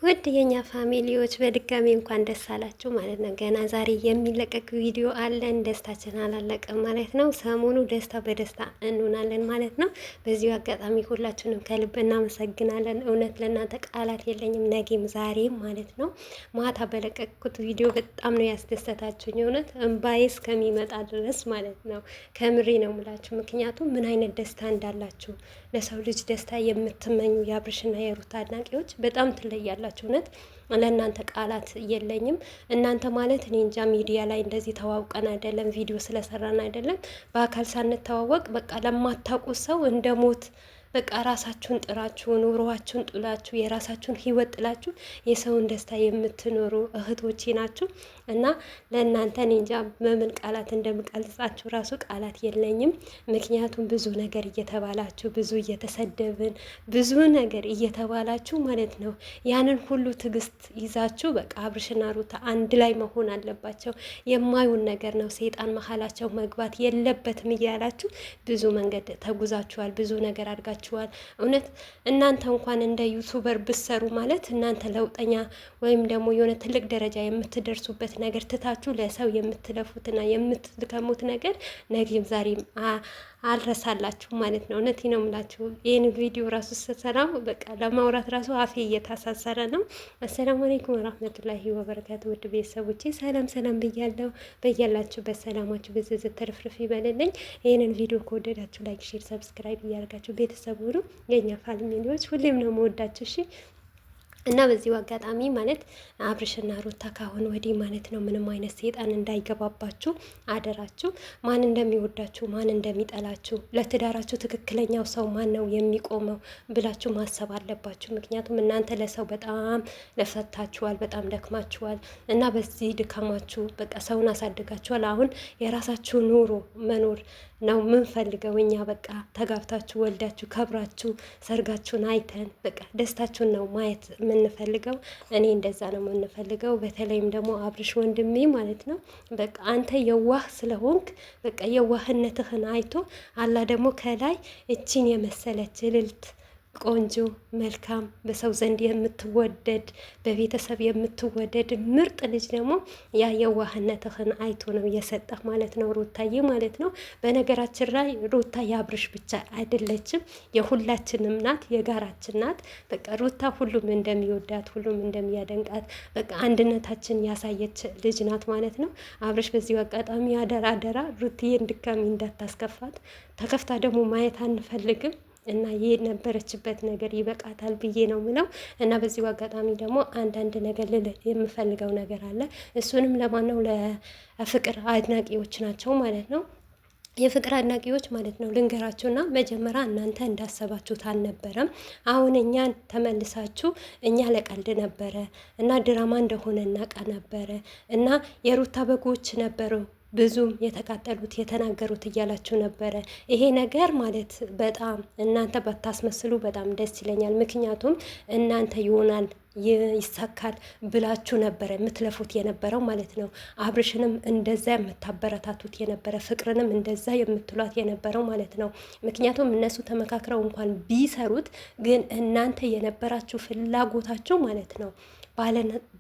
ውድ የኛ ፋሚሊዎች በድጋሚ እንኳን ደስ አላችሁ ማለት ነው። ገና ዛሬ የሚለቀቅ ቪዲዮ አለን። ደስታችን አላለቀም ማለት ነው። ሰሞኑ ደስታ በደስታ እንሆናለን ማለት ነው። በዚሁ አጋጣሚ ሁላችንም ከልብ እናመሰግናለን። እውነት ለእናንተ ቃላት የለኝም። ነገም ዛሬም ማለት ነው። ማታ በለቀቅኩት ቪዲዮ በጣም ነው ያስደሰታችሁኝ። እውነት እምባዬ እስከሚመጣ ድረስ ማለት ነው። ከምሬ ነው ምላችሁ። ምክንያቱም ምን አይነት ደስታ እንዳላችሁ ለሰው ልጅ ደስታ የምትመኙ የአብርሽና የሩታ አድናቂዎች በጣም ትለያላችሁ። እውነት ለእናንተ ቃላት የለኝም። እናንተ ማለት እኔ እንጃ ሚዲያ ላይ እንደዚህ ተዋውቀን አይደለም፣ ቪዲዮ ስለሰራን አይደለም፣ በአካል ሳንተዋወቅ በቃ ለማታውቁ ሰው እንደ ሞት በቃ ራሳችሁን ጥራችሁ ኑሯችሁን ጥላችሁ የራሳችሁን ህይወት ጥላችሁ የሰውን ደስታ የምትኖሩ እህቶቼ ናችሁ እና ለእናንተ እኔ እንጃ በምን ቃላት እንደምቀልጻችሁ ራሱ ቃላት የለኝም። ምክንያቱም ብዙ ነገር እየተባላችሁ ብዙ እየተሰደብን ብዙ ነገር እየተባላችሁ ማለት ነው። ያንን ሁሉ ትዕግስት ይዛችሁ በቃ አብርሽና ሩታ አንድ ላይ መሆን አለባቸው። የማይሆን ነገር ነው፣ ሰይጣን መሀላቸው መግባት የለበትም እያላችሁ ብዙ መንገድ ተጉዛችኋል፣ ብዙ ነገር አድርጋችኋል። እውነት እናንተ እንኳን እንደ ዩቱበር ብሰሩ ማለት እናንተ ለውጠኛ ወይም ደግሞ የሆነ ትልቅ ደረጃ የምትደርሱበት ነገር ትታችሁ ለሰው የምትለፉትና የምትልከሙት ነገር ነገም ዛሬም አልረሳላችሁ ማለት ነው። እውነቴ ነው የምላችሁ። ይህን ቪዲዮ ራሱ ስሰራው በቃ ለማውራት ራሱ አፌ እየታሳሰረ ነው። አሰላሙ አለይኩም ወራህመቱላሂ ወበረካቱ። ውድ ቤተሰቦቼ ሰላም ሰላም ብያለሁ። በያላችሁበት ሰላማችሁ ብዝዝት ተርፍርፍ ይበልልኝ። ይህንን ቪዲዮ ከወደዳችሁ ላይክ፣ ሼር፣ ሰብስክራይብ እያደረጋችሁ ቤተሰቡ ነው የኛ ፋሚሊዎች ሁሌም ነው መወዳችሁ። እሺ እና በዚሁ አጋጣሚ ማለት አብርሽና ሩታ ካሁን ወዲህ ማለት ነው ምንም አይነት ሰይጣን እንዳይገባባችሁ አደራችሁ። ማን እንደሚወዳችሁ ማን እንደሚጠላችሁ ለትዳራችሁ ትክክለኛው ሰው ማን ነው የሚቆመው ብላችሁ ማሰብ አለባችሁ። ምክንያቱም እናንተ ለሰው በጣም ለፈታችኋል፣ በጣም ደክማችኋል እና በዚህ ድካማችሁ በቃ ሰውን አሳድጋችኋል። አሁን የራሳችሁ ኑሮ መኖር ነው ምንፈልገው እኛ በቃ ተጋብታችሁ ወልዳችሁ ከብራችሁ ሰርጋችሁን አይተን በቃ ደስታችሁን ነው ማየት የምንፈልገው። እኔ እንደዛ ነው የምንፈልገው። በተለይም ደግሞ አብርሽ ወንድሜ ማለት ነው በቃ አንተ የዋህ ስለሆንክ በቃ የዋህነትህን አይቶ አላ ደግሞ ከላይ እቺን የመሰለች እልልት ቆንጆ መልካም በሰው ዘንድ የምትወደድ በቤተሰብ የምትወደድ ምርጥ ልጅ ደግሞ ያ የዋህነትህን አይቶ ነው የሰጠህ ማለት ነው ሩታዬ ማለት ነው። በነገራችን ላይ ሩታ የአብርሽ ብቻ አይደለችም፣ የሁላችንም ናት፣ የጋራችን ናት። በቃ ሩታ ሁሉም እንደሚወዳት ሁሉም እንደሚያደንቃት በቃ አንድነታችን ያሳየች ልጅ ናት ማለት ነው። አብርሽ በዚሁ አጋጣሚ አደራ አደራ ሩትዬን ድጋሚ እንዳታስከፋት፣ ተከፍታ ደግሞ ማየት አንፈልግም እና ይሄ ነበረችበት ነገር ይበቃታል ብዬ ነው ምለው። እና በዚሁ አጋጣሚ ደግሞ አንዳንድ ነገር ልል የምፈልገው ነገር አለ። እሱንም ለማን ነው? ለፍቅር አድናቂዎች ናቸው ማለት ነው። የፍቅር አድናቂዎች ማለት ነው ልንገራችሁና፣ መጀመሪያ እናንተ እንዳሰባችሁት አልነበረም። አሁን እኛን ተመልሳችሁ እኛ ለቀልድ ነበረ እና ድራማ እንደሆነ እናቃ ነበረ እና የሩታ በጎች ነበሩ ብዙም የተቃጠሉት የተናገሩት እያላችሁ ነበረ። ይሄ ነገር ማለት በጣም እናንተ ባታስመስሉ በጣም ደስ ይለኛል። ምክንያቱም እናንተ ይሆናል ይሳካል ብላችሁ ነበረ የምትለፉት የነበረው ማለት ነው። አብርሽንም እንደዛ የምታበረታቱት የነበረ ፍቅርንም እንደዛ የምትሏት የነበረው ማለት ነው። ምክንያቱም እነሱ ተመካክረው እንኳን ቢሰሩት ግን እናንተ የነበራችሁ ፍላጎታችሁ ማለት ነው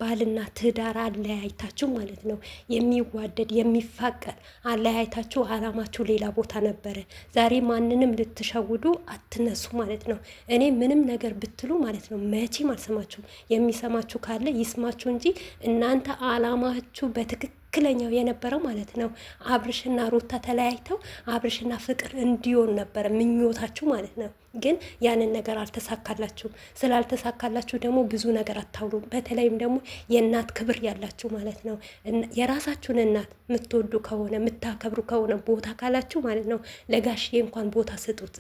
ባልና ትዳር አለያይታችሁ ማለት ነው የሚዋደድ የሚፋቀር አለያይታችሁ አላማችሁ ሌላ ቦታ ነበረ። ዛሬ ማንንም ልትሸውዱ አትነሱ ማለት ነው። እኔ ምንም ነገር ብትሉ ማለት ነው መቼም አልሰማችሁም። የሚሰማችሁ ካለ ይስማችሁ እንጂ እናንተ አላማችሁ በትክክለኛው የነበረው ማለት ነው አብርሽና ሩታ ተለያይተው አብርሽና ፍቅር እንዲሆን ነበረ ምኞታችሁ ማለት ነው። ግን ያንን ነገር አልተሳካላችሁም። ስላልተሳካላችሁ ደግሞ ብዙ ነገር አታውሩም። በተለይም ደግሞ የእናት ክብር ያላችሁ ማለት ነው የራሳችሁን እናት የምትወዱ ከሆነ የምታከብሩ ከሆነ ቦታ ካላችሁ ማለት ነው ለጋሽዬ እንኳን ቦታ ስጡት።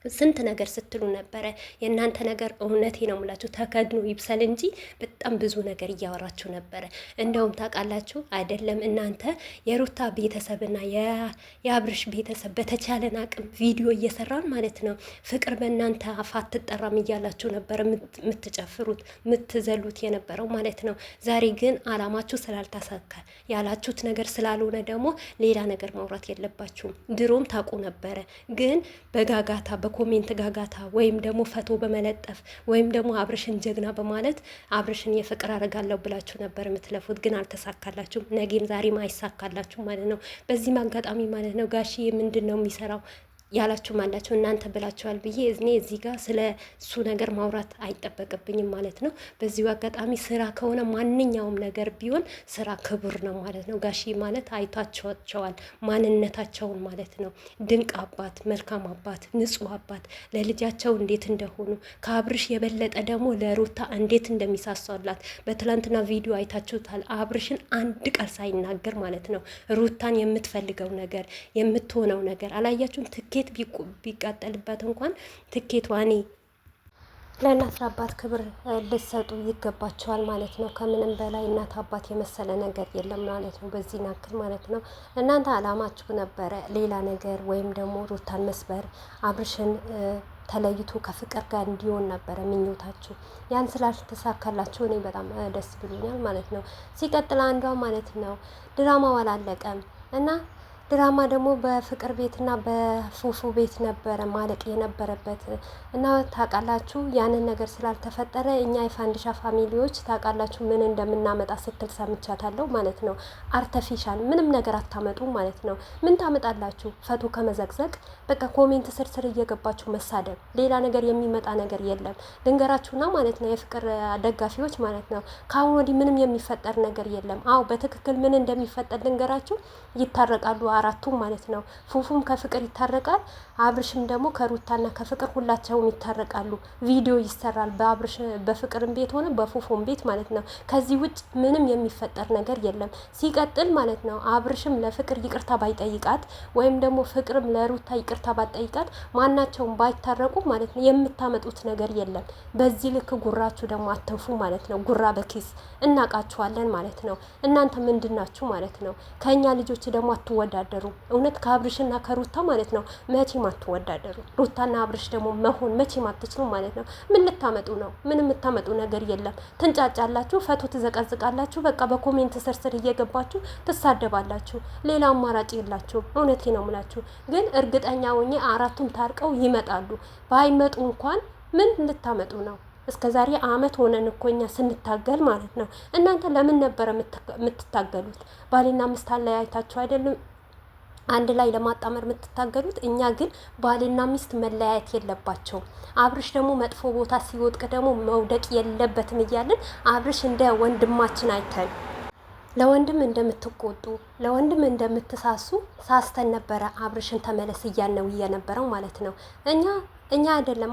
ስንት ነገር ስትሉ ነበረ። የእናንተ ነገር እውነቴ ነው የምላችሁ ተከድኖ ይብሰል እንጂ በጣም ብዙ ነገር እያወራችሁ ነበረ። እንደውም ታውቃላችሁ አይደለም እናንተ የሩታ ቤተሰብና የአብርሽ ቤተሰብ በተቻለን አቅም ቪዲዮ እየሰራን ማለት ነው ፍቅር በእናንተ አፍ አትጠራም እያላችሁ ነበረ የምትጨፍሩት የምትዘሉት የነበረው ማለት ነው። ዛሬ ግን አላማችሁ ስላልተሳካ ያላችሁት ነገር ስላልሆነ ደግሞ ሌላ ነገር ማውራት የለባችሁም። ድሮም ታውቁ ነበረ ግን በጋጋታ በኮሜንት ጋጋታ ወይም ደግሞ ፈቶ በመለጠፍ ወይም ደግሞ አብርሽን ጀግና በማለት አብርሽን የፍቅር አረጋለሁ ብላችሁ ነበር የምትለፉት፣ ግን አልተሳካላችሁም። ነገም ዛሬም አይሳካላችሁም ማለት ነው። በዚህም አጋጣሚ ማለት ነው ጋሽዬ ምንድን ነው የሚሰራው ያላችሁ አላችሁ እናንተ ብላችኋል ብዬ እኔ እዚህ ጋር ስለ እሱ ነገር ማውራት አይጠበቅብኝም ማለት ነው። በዚሁ አጋጣሚ ስራ ከሆነ ማንኛውም ነገር ቢሆን ስራ ክቡር ነው ማለት ነው። ጋሺ ማለት አይታቸዋቸዋል ማንነታቸውን ማለት ነው። ድንቅ አባት፣ መልካም አባት፣ ንጹህ አባት ለልጃቸው እንዴት እንደሆኑ ከአብርሽ የበለጠ ደግሞ ለሩታ እንዴት እንደሚሳሳላት በትላንትና ቪዲዮ አይታችሁታል። አብርሽን አንድ ቃል ሳይናገር ማለት ነው ሩታን የምትፈልገው ነገር የምትሆነው ነገር አላያችሁም? ትኬት ቢቃጠልበት እንኳን ትኬት ዋኔ ለእናት አባት ክብር ልትሰጡ ይገባቸዋል ማለት ነው። ከምንም በላይ እናት አባት የመሰለ ነገር የለም ማለት ነው። በዚህ ናክል ማለት ነው። እናንተ አላማችሁ ነበረ ሌላ ነገር ወይም ደግሞ ሩታን መስበር አብርሽን ተለይቶ ከፍቅር ጋር እንዲሆን ነበረ ምኞታችሁ። ያን ስላልተሳካላችሁ እኔ በጣም ደስ ብሎኛል ማለት ነው። ሲቀጥል አንዷ ማለት ነው ድራማው አላለቀም እና ድራማ ደግሞ በፍቅር ቤትና በፉፉ ቤት ነበረ ማለቅ የነበረበት እና ታውቃላችሁ፣ ያንን ነገር ስላልተፈጠረ እኛ የፋንዲሻ ፋሚሊዎች ታውቃላችሁ ምን እንደምናመጣ ስትል ሰምቻታለሁ ማለት ነው። አርተፊሻል ምንም ነገር አታመጡ ማለት ነው። ምን ታመጣላችሁ? ፈቶ ከመዘግዘግ በቃ ኮሜንት ስር እየገባችሁ መሳደብ፣ ሌላ ነገር የሚመጣ ነገር የለም። ልንገራችሁና ማለት ነው የፍቅር ደጋፊዎች ማለት ነው ከአሁን ወዲህ ምንም የሚፈጠር ነገር የለም። አዎ በትክክል ምን እንደሚፈጠር ልንገራችሁ። ይታረቃሉ አራቱም ማለት ነው። ፉፉም ከፍቅር ይታረቃል፣ አብርሽም ደግሞ ከሩታና ከፍቅር ሁላቸውም ይታረቃሉ። ቪዲዮ ይሰራል በአብርሽ በፍቅርም ቤት ሆነ በፉፉም ቤት ማለት ነው። ከዚህ ውጭ ምንም የሚፈጠር ነገር የለም። ሲቀጥል ማለት ነው አብርሽም ለፍቅር ይቅርታ ባይጠይቃት ወይም ደግሞ ፍቅርም ለሩታ ይቅርታ ባይጠይቃት ማናቸውም ባይታረቁ ማለት ነው የምታመጡት ነገር የለም። በዚህ ልክ ጉራችሁ ደግሞ አተፉ ማለት ነው። ጉራ በኪስ እናቃችኋለን ማለት ነው። እናንተ ምንድናችሁ ማለት ነው? ከኛ ልጆች ደግሞ አትወዳደሩ። እውነት ከአብርሽና ከሩታ ማለት ነው መቼም አትወዳደሩ። ሩታና አብርሽ ደግሞ መሆን መቼም አትችሉ ማለት ነው። ምን ልታመጡ ነው? ምን የምታመጡ ነገር የለም። ትንጫጫላችሁ፣ ፈቶ ትዘቀዝቃላችሁ፣ በቃ በኮሜንት ስር እየገባችሁ ትሳደባላችሁ። ሌላ አማራጭ የላችሁም። እውነቴ ነው የምላችሁ። ግን እርግጠኛ ሆኜ አራቱም ታርቀው ይመጣሉ። ባይመጡ እንኳን ምን ልታመጡ ነው? እስከ ዛሬ አመት ሆነን እኮ እኛ ስንታገል ማለት ነው። እናንተ ለምን ነበረ የምትታገሉት? ባልና ሚስት አለያይታችሁ አይደለም አንድ ላይ ለማጣመር የምትታገሉት? እኛ ግን ባልና ሚስት መለያየት የለባቸውም። አብርሽ ደግሞ መጥፎ ቦታ ሲወድቅ ደግሞ መውደቅ የለበትም እያልን አብርሽ እንደ ወንድማችን አይተን ለወንድም እንደምትቆጡ ለወንድም እንደምትሳሱ ሳስተን ነበረ አብርሽን ተመለስ እያልነው እየነበረው ማለት ነው። እኛ አይደለም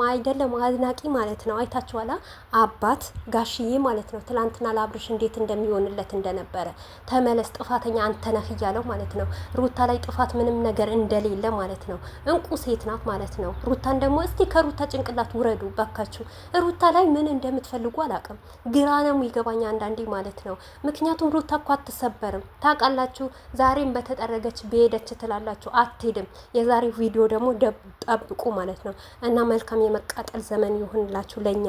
አድናቂ ማለት ነው። አይታችኋላ አባት ጋሽዬ ማለት ነው ትላንትና ለአብርሽ እንዴት እንደሚሆንለት እንደነበረ ተመለስ፣ ጥፋተኛ አንተ ነህ እያለው ማለት ነው። ሩታ ላይ ጥፋት ምንም ነገር እንደሌለ ማለት ነው። እንቁ ሴት ናት ማለት ነው። ሩታን ደግሞ እስቲ ከሩታ ጭንቅላት ውረዱ ባካችሁ። ሩታ ላይ ምን እንደምትፈልጉ አላውቅም፣ ግራ ነው ይገባኛ አንዳንዴ ማለት ነው። ምክንያቱም ሩታ እኮ አትሰበርም ታውቃላችሁ። ዛሬም በተጠረገች በሄደች ትላላችሁ፣ አትሄድም። የዛሬው ቪዲዮ ደግሞ ጠብቁ ማለት ነው። እና መልካም የመቃጠል ዘመን ይሁንላችሁ ለኛ።